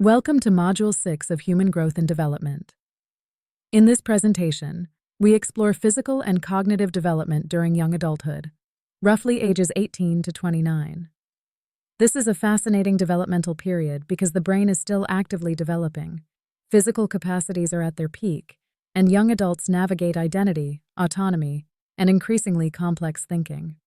Welcome to Module 6 of Human Growth and Development. In this presentation, we explore physical and cognitive development during young adulthood, roughly ages 18 to 29. This is a fascinating developmental period because the brain is still actively developing, physical capacities are at their peak, and young adults navigate identity, autonomy, and increasingly complex thinking.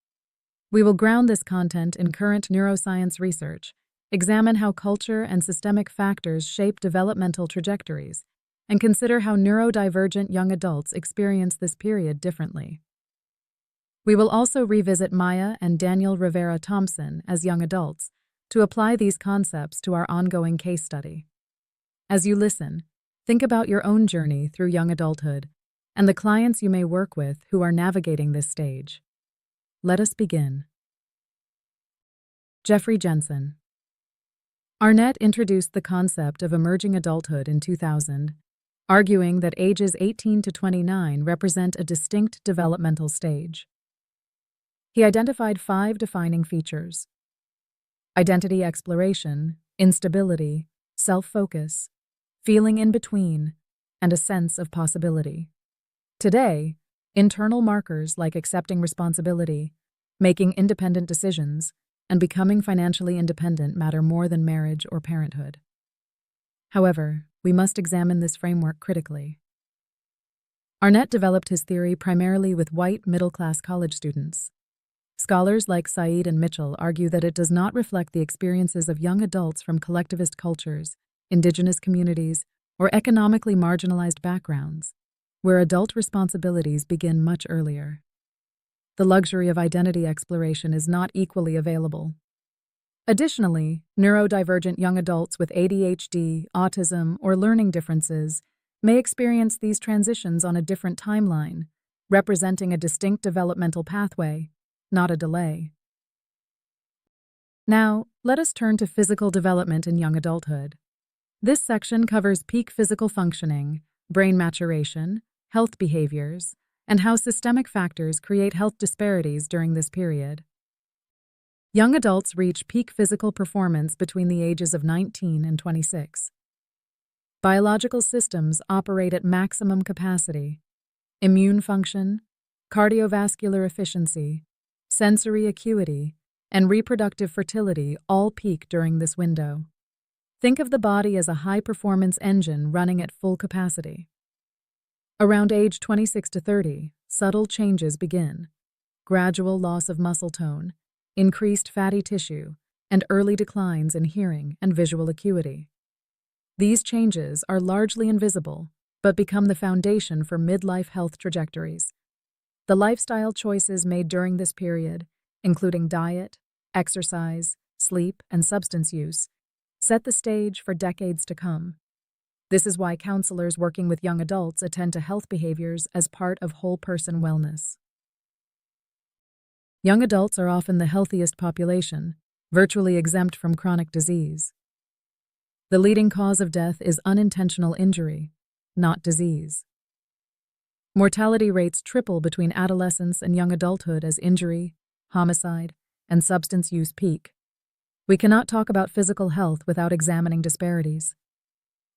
We will ground this content in current neuroscience research, examine how culture and systemic factors shape developmental trajectories, and consider how neurodivergent young adults experience this period differently. We will also revisit Maya and Daniel Rivera Thompson as young adults to apply these concepts to our ongoing case study. As you listen, think about your own journey through young adulthood and the clients you may work with who are navigating this stage. Let us begin. Jeffrey Jensen. Arnett introduced the concept of emerging adulthood in 2000, arguing that ages 18 to 29 represent a distinct developmental stage. He identified 5 defining features: identity exploration, instability, self-focus, feeling in between, and a sense of possibility. Today, internal markers like accepting responsibility, making independent decisions, and becoming financially independent matter more than marriage or parenthood. However, we must examine this framework critically. Arnett developed his theory primarily with white middle-class college students. Scholars like Said and Mitchell argue that it does not reflect the experiences of young adults from collectivist cultures, indigenous communities, or economically marginalized backgrounds, where adult responsibilities begin much earlier. The luxury of identity exploration is not equally available. Additionally, neurodivergent young adults with ADHD, autism, or learning differences may experience these transitions on a different timeline, representing a distinct developmental pathway, not a delay. Now, let us turn to physical development in young adulthood. This section covers peak physical functioning, brain maturation, health behaviors, and how systemic factors create health disparities during this period. Young adults reach peak physical performance between the ages of 19 and 26. Biological systems operate at maximum capacity. Immune function, cardiovascular efficiency, sensory acuity, and reproductive fertility all peak during this window. Think of the body as a high-performance engine running at full capacity. Around age 26 to 30, subtle changes begin: gradual loss of muscle tone, increased fatty tissue, and early declines in hearing and visual acuity. These changes are largely invisible, but become the foundation for midlife health trajectories. The lifestyle choices made during this period, including diet, exercise, sleep, and substance use, set the stage for decades to come. This is why counselors working with young adults attend to health behaviors as part of whole-person wellness. Young adults are often the healthiest population, virtually exempt from chronic disease. The leading cause of death is unintentional injury, not disease. Mortality rates triple between adolescence and young adulthood as injury, homicide, and substance use peak. We cannot talk about physical health without examining disparities.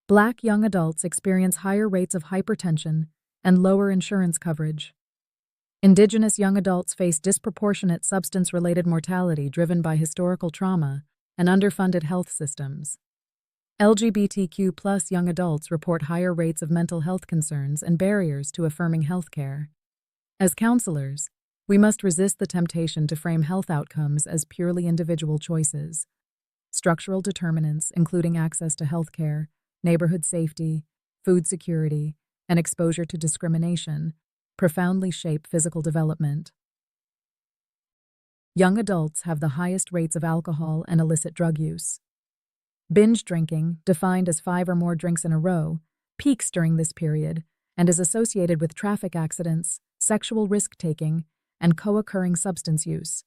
Black young adults experience higher rates of hypertension and lower insurance coverage. Indigenous young adults face disproportionate substance-related mortality driven by historical trauma and underfunded health systems. LGBTQ+ young adults report higher rates of mental health concerns and barriers to affirming health care. As counselors, we must resist the temptation to frame health outcomes as purely individual choices. Structural determinants, including access to health care, neighborhood safety, food security, and exposure to discrimination, profoundly shape physical development. Young adults have the highest rates of alcohol and illicit drug use. Binge drinking, defined as 5 or more drinks in a row, peaks during this period and is associated with traffic accidents, sexual risk-taking, and co-occurring substance use.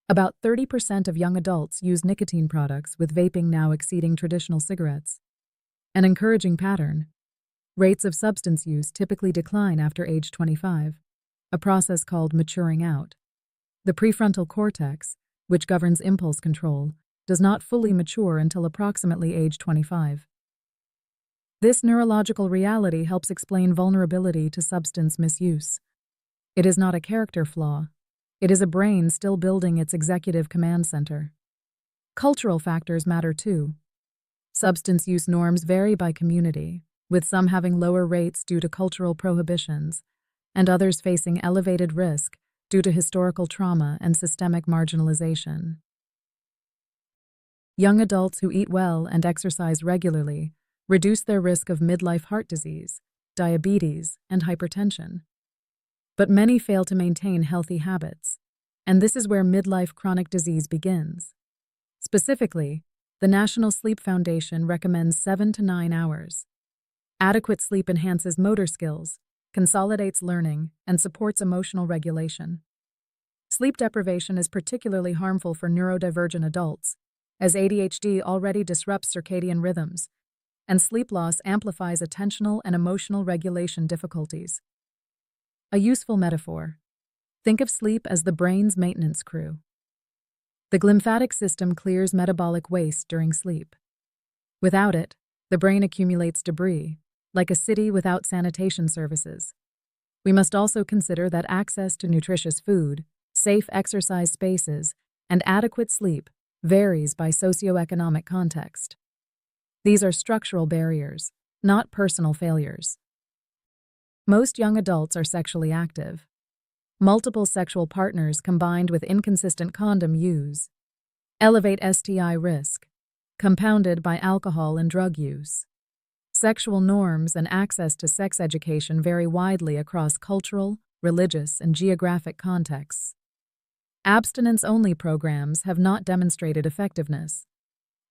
About 30% of young adults use nicotine products, with vaping now exceeding traditional cigarettes. An encouraging pattern. Rates of substance use typically decline after age 25, a process called maturing out. The prefrontal cortex, which governs impulse control, does not fully mature until approximately age 25. This neurological reality helps explain vulnerability to substance misuse. It is not a character flaw. It is a brain still building its executive command center. Cultural factors matter too. Substance use norms vary by community, with some having lower rates due to cultural prohibitions, and others facing elevated risk due to historical trauma and systemic marginalization. Young adults who eat well and exercise regularly reduce their risk of midlife heart disease, diabetes, and hypertension. But many fail to maintain healthy habits, and this is where midlife chronic disease begins. Specifically, the National Sleep Foundation recommends 7 to 9 hours. Adequate sleep enhances motor skills, consolidates learning, and supports emotional regulation. Sleep deprivation is particularly harmful for neurodivergent adults, as ADHD already disrupts circadian rhythms, and sleep loss amplifies attentional and emotional regulation difficulties. A useful metaphor. Think of sleep as the brain's maintenance crew. The glymphatic system clears metabolic waste during sleep. Without it, the brain accumulates debris, like a city without sanitation services. We must also consider that access to nutritious food, safe exercise spaces, and adequate sleep varies by socioeconomic context. These are structural barriers, not personal failures. Most young adults are sexually active. Multiple sexual partners combined with inconsistent condom use elevate STI risk, compounded by alcohol and drug use. Sexual norms and access to sex education vary widely across cultural, religious, and geographic contexts. Abstinence-only programs have not demonstrated effectiveness.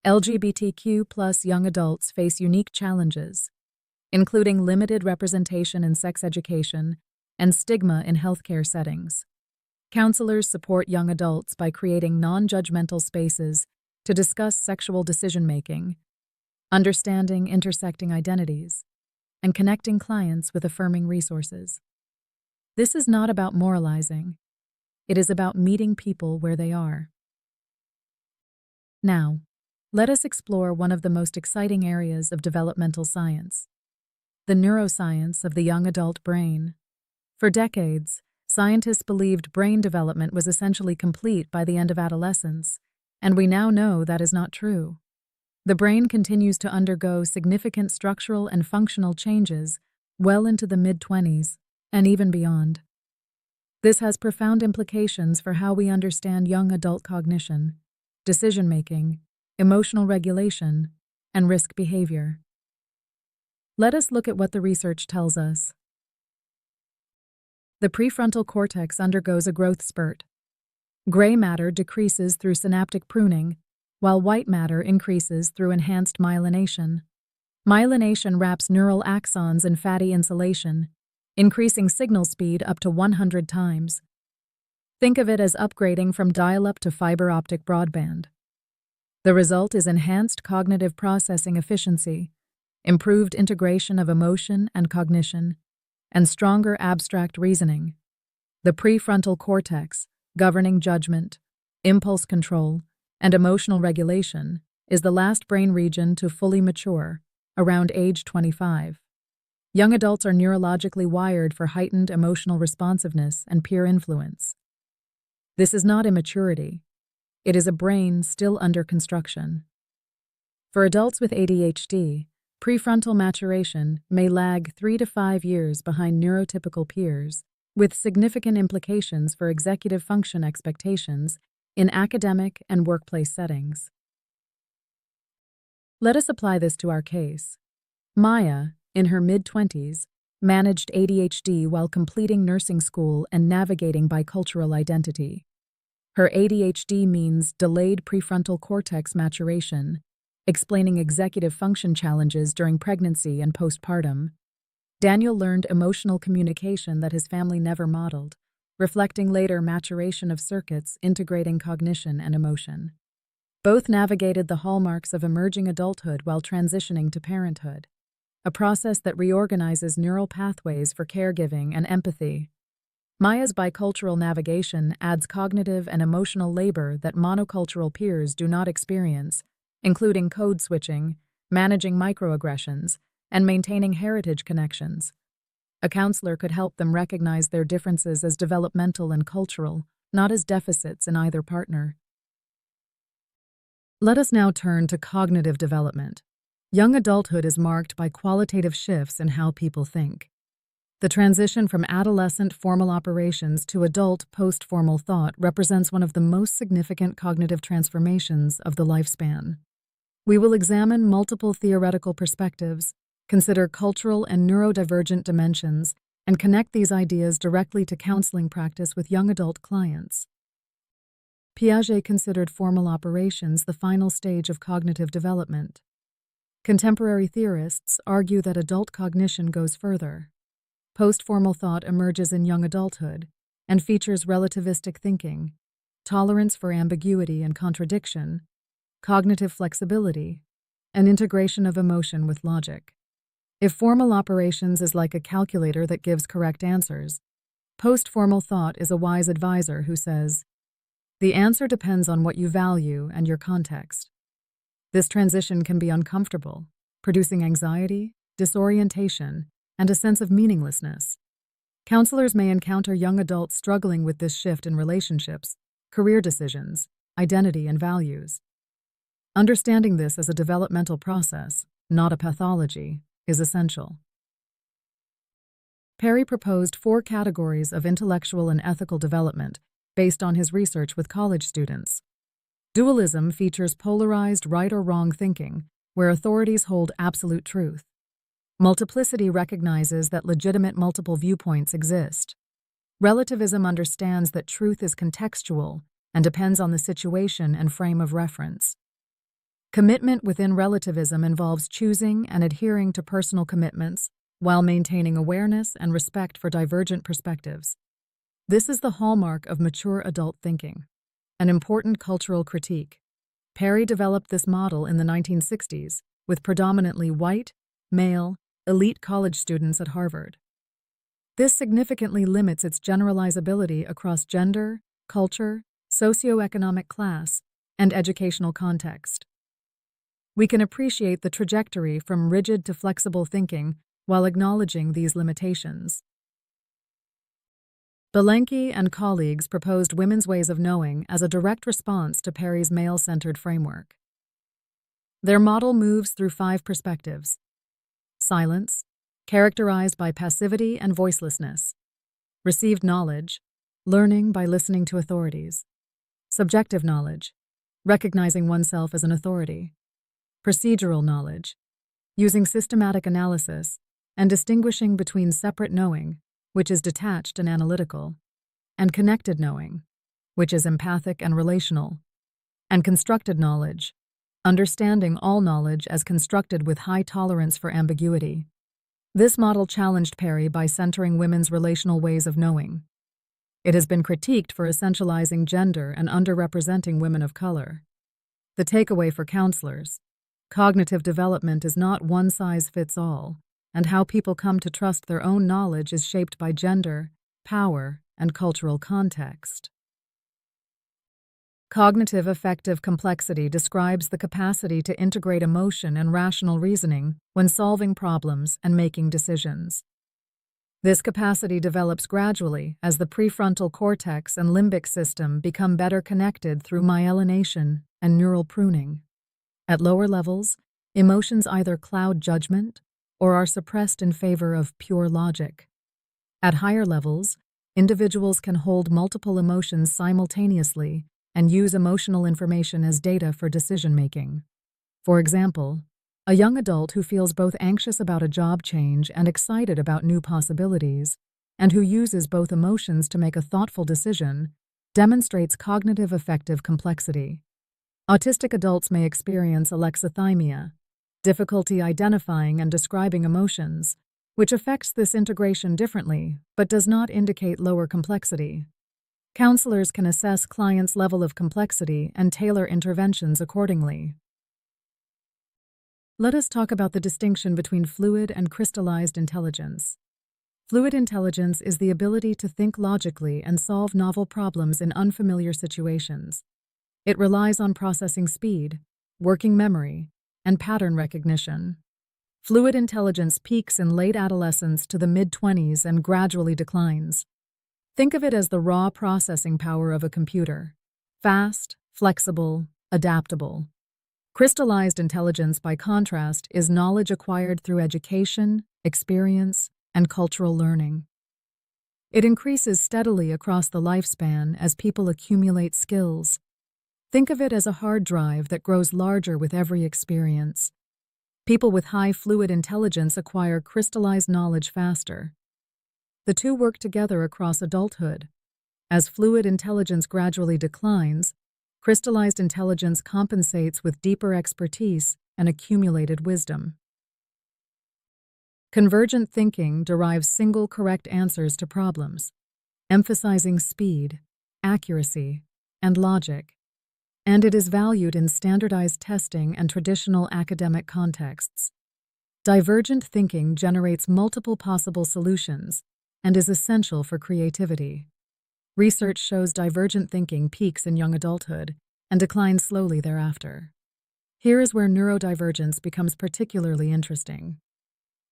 LGBTQ+ young adults face unique challenges, including limited representation in sex education and stigma in healthcare settings. Counselors support young adults by creating non-judgmental spaces to discuss sexual decision-making, understanding intersecting identities, and connecting clients with affirming resources. This is not about moralizing. It is about meeting people where they are. Now, let us explore one of the most exciting areas of developmental science: the neuroscience of the young adult brain. For decades, scientists believed brain development was essentially complete by the end of adolescence, and we now know that is not true. The brain continues to undergo significant structural and functional changes well into the mid-20s and even beyond. This has profound implications for how we understand young adult cognition, decision-making, emotional regulation, and risk behavior. Let us look at what the research tells us. The prefrontal cortex undergoes a growth spurt. Gray matter decreases through synaptic pruning, while white matter increases through enhanced myelination. Myelination wraps neural axons in fatty insulation, increasing signal speed up to 100 times. Think of it as upgrading from dial-up to fiber optic broadband. The result is enhanced cognitive processing efficiency, improved integration of emotion and cognition, and stronger abstract reasoning. The prefrontal cortex, governing judgment, impulse control, and emotional regulation, is the last brain region to fully mature, around age 25. Young adults are neurologically wired for heightened emotional responsiveness and peer influence. This is not immaturity. It is a brain still under construction. For adults with ADHD, prefrontal maturation may lag 3 to 5 years behind neurotypical peers, with significant implications for executive function expectations in academic and workplace settings. Let us apply this to our case. Maya, in her mid-20s, managed ADHD while completing nursing school and navigating bicultural identity. Her ADHD means delayed prefrontal cortex maturation, explaining executive function challenges during pregnancy and postpartum. Daniel learned emotional communication that his family never modeled, reflecting later maturation of circuits integrating cognition and emotion. Both navigated the hallmarks of emerging adulthood while transitioning to parenthood, a process that reorganizes neural pathways for caregiving and empathy. Maya's bicultural navigation adds cognitive and emotional labor that monocultural peers do not experience, including code switching, managing microaggressions, and maintaining heritage connections. A counselor could help them recognize their differences as developmental and cultural, not as deficits in either partner. Let us now turn to cognitive development. Young adulthood is marked by qualitative shifts in how people think. The transition from adolescent formal operations to adult post-formal thought represents one of the most significant cognitive transformations of the lifespan. We will examine multiple theoretical perspectives, consider cultural and neurodivergent dimensions, and connect these ideas directly to counseling practice with young adult clients. Piaget considered formal operations the final stage of cognitive development. Contemporary theorists argue that adult cognition goes further. Post-formal thought emerges in young adulthood and features relativistic thinking, tolerance for ambiguity and contradiction, cognitive flexibility, and integration of emotion with logic. If formal operations is like a calculator that gives correct answers, post-formal thought is a wise advisor who says, "The answer depends on what you value and your context." This transition can be uncomfortable, producing anxiety, disorientation, and a sense of meaninglessness. Counselors may encounter young adults struggling with this shift in relationships, career decisions, identity, and values. Understanding this as a developmental process, not a pathology, is essential. Perry proposed 4 categories of intellectual and ethical development based on his research with college students. Dualism features polarized right or wrong thinking, where authorities hold absolute truth. Multiplicity recognizes that legitimate multiple viewpoints exist. Relativism understands that truth is contextual and depends on the situation and frame of reference. Commitment within relativism involves choosing and adhering to personal commitments while maintaining awareness and respect for divergent perspectives. This is the hallmark of mature adult thinking, an important cultural critique. Perry developed this model in the 1960s with predominantly white, male, elite college students at Harvard. This significantly limits its generalizability across gender, culture, socioeconomic class, and educational context. We can appreciate the trajectory from rigid to flexible thinking while acknowledging these limitations. Belenky and colleagues proposed women's ways of knowing as a direct response to Perry's male-centered framework. Their model moves through 5 perspectives. Silence, characterized by passivity and voicelessness. Received knowledge, learning by listening to authorities. Subjective knowledge, recognizing oneself as an authority. Procedural knowledge, using systematic analysis and distinguishing between separate knowing, which is detached and analytical, and connected knowing, which is empathic and relational, and constructed knowledge, understanding all knowledge as constructed with high tolerance for ambiguity. This model challenged Perry by centering women's relational ways of knowing. It has been critiqued for essentializing gender and underrepresenting women of color. The takeaway for counselors: cognitive development is not one size fits all, and how people come to trust their own knowledge is shaped by gender, power, and cultural context. Cognitive affective complexity describes the capacity to integrate emotion and rational reasoning when solving problems and making decisions. This capacity develops gradually as the prefrontal cortex and limbic system become better connected through myelination and neural pruning. At lower levels, emotions either cloud judgment or are suppressed in favor of pure logic. At higher levels, individuals can hold multiple emotions simultaneously and use emotional information as data for decision-making. For example, a young adult who feels both anxious about a job change and excited about new possibilities, and who uses both emotions to make a thoughtful decision, demonstrates cognitive affective complexity. Autistic adults may experience alexithymia, difficulty identifying and describing emotions, which affects this integration differently but does not indicate lower complexity. Counselors can assess clients' level of complexity and tailor interventions accordingly. Let us talk about the distinction between fluid and crystallized intelligence. Fluid intelligence is the ability to think logically and solve novel problems in unfamiliar situations. It relies on processing speed, working memory, and pattern recognition. Fluid intelligence peaks in late adolescence to the mid-20s and gradually declines. Think of it as the raw processing power of a computer: fast, flexible, adaptable. Crystallized intelligence, by contrast, is knowledge acquired through education, experience, and cultural learning. It increases steadily across the lifespan as people accumulate skills. Think of it as a hard drive that grows larger with every experience. People with high fluid intelligence acquire crystallized knowledge faster. The two work together across adulthood. As fluid intelligence gradually declines, crystallized intelligence compensates with deeper expertise and accumulated wisdom. Convergent thinking derives single correct answers to problems, emphasizing speed, accuracy, and logic, and it is valued in standardized testing and traditional academic contexts. Divergent thinking generates multiple possible solutions and is essential for creativity. Research shows divergent thinking peaks in young adulthood and declines slowly thereafter. Here is where neurodivergence becomes particularly interesting.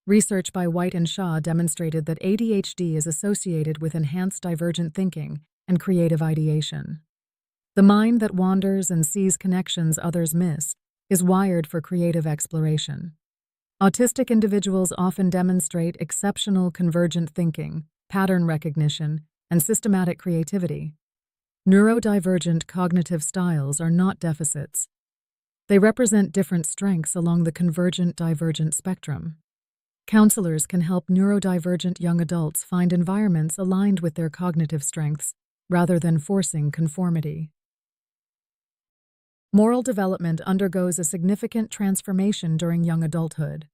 Research by White and Shaw demonstrated that ADHD is associated with enhanced divergent thinking and creative ideation. The mind that wanders and sees connections others miss is wired for creative exploration. Autistic individuals often demonstrate exceptional convergent thinking, pattern recognition, and systematic creativity. Neurodivergent cognitive styles are not deficits. They represent different strengths along the convergent-divergent spectrum. Counselors can help neurodivergent young adults find environments aligned with their cognitive strengths rather than forcing conformity. Moral development undergoes a significant transformation during young adulthood.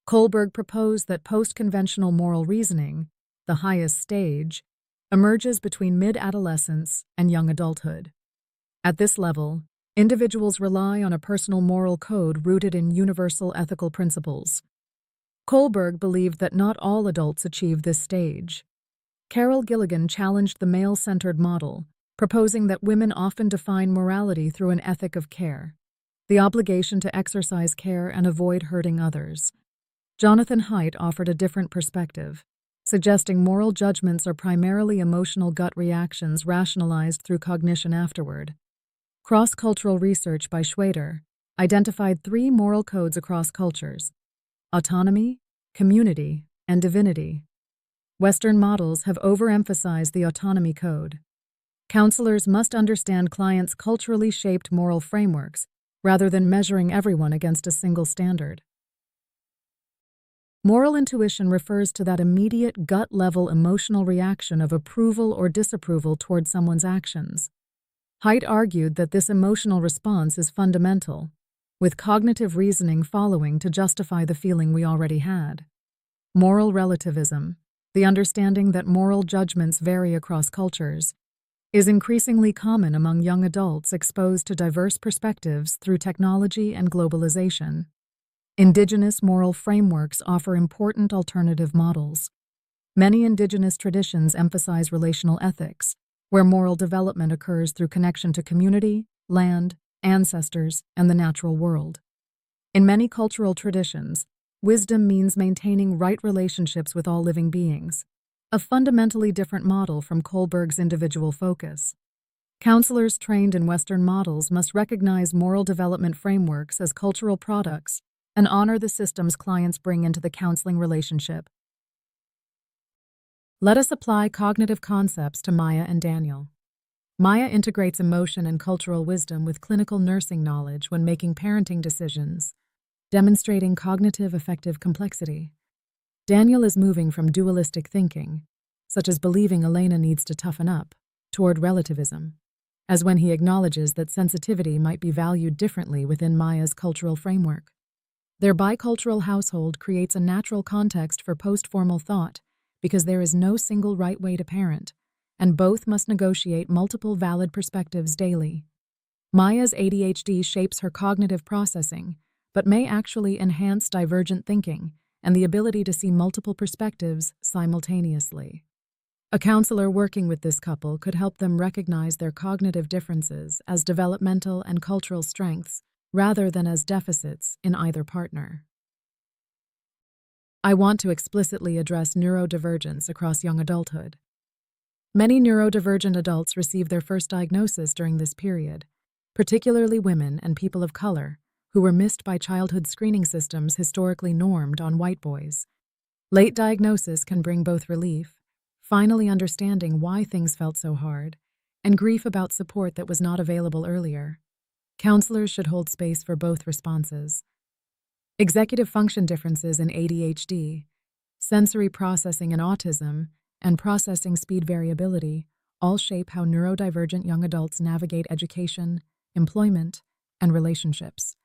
Kohlberg proposed that post-conventional moral reasoning, the highest stage, emerges between mid-adolescence and young adulthood. At this level, individuals rely on a personal moral code rooted in universal ethical principles. Kohlberg believed that not all adults achieve this stage. Carol Gilligan challenged the male-centered model, proposing that women often define morality through an ethic of care, the obligation to exercise care and avoid hurting others. Jonathan Haidt offered a different perspective, suggesting moral judgments are primarily emotional gut reactions rationalized through cognition afterward. Cross-cultural research by Schwader identified 3 moral codes across cultures: autonomy, community, and divinity. Western models have overemphasized the autonomy code. Counselors must understand clients' culturally shaped moral frameworks rather than measuring everyone against a single standard. Moral intuition refers to that immediate gut-level emotional reaction of approval or disapproval toward someone's actions. Haidt argued that this emotional response is fundamental, with cognitive reasoning following to justify the feeling we already had. Moral relativism, the understanding that moral judgments vary across cultures, is increasingly common among young adults exposed to diverse perspectives through technology and globalization. Indigenous moral frameworks offer important alternative models. Many indigenous traditions emphasize relational ethics, where moral development occurs through connection to community, land, ancestors, and the natural world. In many cultural traditions, wisdom means maintaining right relationships with all living beings, a fundamentally different model from Kohlberg's individual focus. Counselors trained in Western models must recognize moral development frameworks as cultural products and honor the systems clients bring into the counseling relationship. Let us apply cognitive concepts to Maya and Daniel. Maya integrates emotion and cultural wisdom with clinical nursing knowledge when making parenting decisions, demonstrating cognitive affective complexity. Daniel is moving from dualistic thinking, such as believing Elena needs to toughen up, toward relativism, as when he acknowledges that sensitivity might be valued differently within Maya's cultural framework. Their bicultural household creates a natural context for post-formal thought because there is no single right way to parent, and both must negotiate multiple valid perspectives daily. Maya's ADHD shapes her cognitive processing, but may actually enhance divergent thinking, and the ability to see multiple perspectives simultaneously. A counselor working with this couple could help them recognize their cognitive differences as developmental and cultural strengths rather than as deficits in either partner. I want to explicitly address neurodivergence across young adulthood. Many neurodivergent adults receive their first diagnosis during this period, particularly women and people of color, who were missed by childhood screening systems historically normed on white boys. Late diagnosis can bring both relief, finally understanding why things felt so hard, and grief about support that was not available earlier. Counselors should hold space for both responses. Executive function differences in ADHD, sensory processing in autism, and processing speed variability all shape how neurodivergent young adults navigate education, employment, and relationships.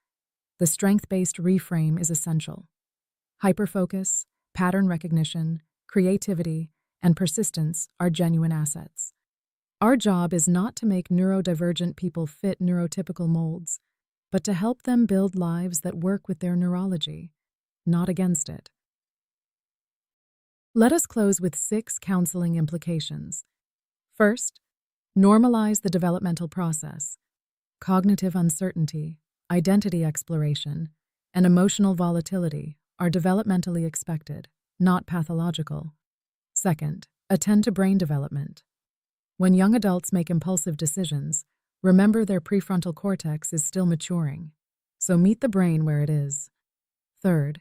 The strength-based reframe is essential. Hyperfocus, pattern recognition, creativity, and persistence are genuine assets. Our job is not to make neurodivergent people fit neurotypical molds, but to help them build lives that work with their neurology, not against it. Let us close with 6 counseling implications. First, normalize the developmental process. Cognitive uncertainty, identity exploration, and emotional volatility are developmentally expected, not pathological. Second, attend to brain development. When young adults make impulsive decisions, remember their prefrontal cortex is still maturing, so meet the brain where it is. Third,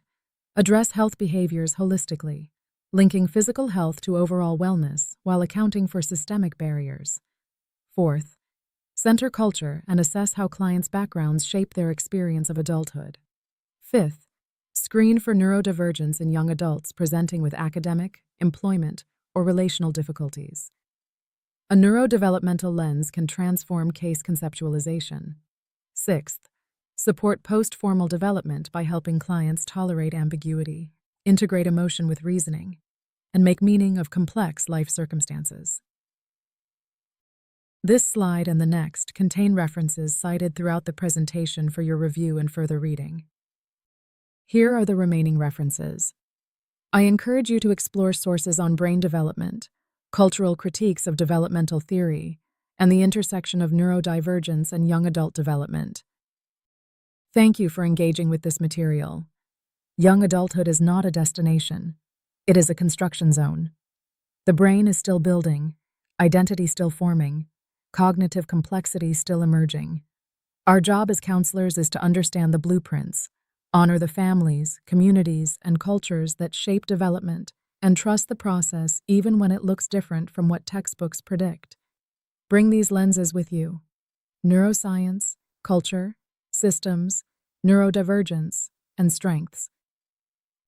address health behaviors holistically, linking physical health to overall wellness while accounting for systemic barriers. Fourth, center culture and assess how clients' backgrounds shape their experience of adulthood. Fifth, screen for neurodivergence in young adults presenting with academic, employment, or relational difficulties. A neurodevelopmental lens can transform case conceptualization. Sixth, support post-formal development by helping clients tolerate ambiguity, integrate emotion with reasoning, and make meaning of complex life circumstances. This slide and the next contain references cited throughout the presentation for your review and further reading. Here are the remaining references. I encourage you to explore sources on brain development, cultural critiques of developmental theory, and the intersection of neurodivergence and young adult development. Thank you for engaging with this material. Young adulthood is not a destination. It is a construction zone. The brain is still building, identity still forming, cognitive complexity still emerging. Our job as counselors is to understand the blueprints, honor the families, communities, and cultures that shape development, and trust the process even when it looks different from what textbooks predict. Bring these lenses with you: neuroscience, culture, systems, neurodivergence, and strengths.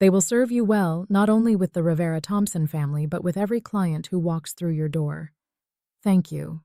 They will serve you well not only with the Rivera-Thompson family but with every client who walks through your door. Thank you.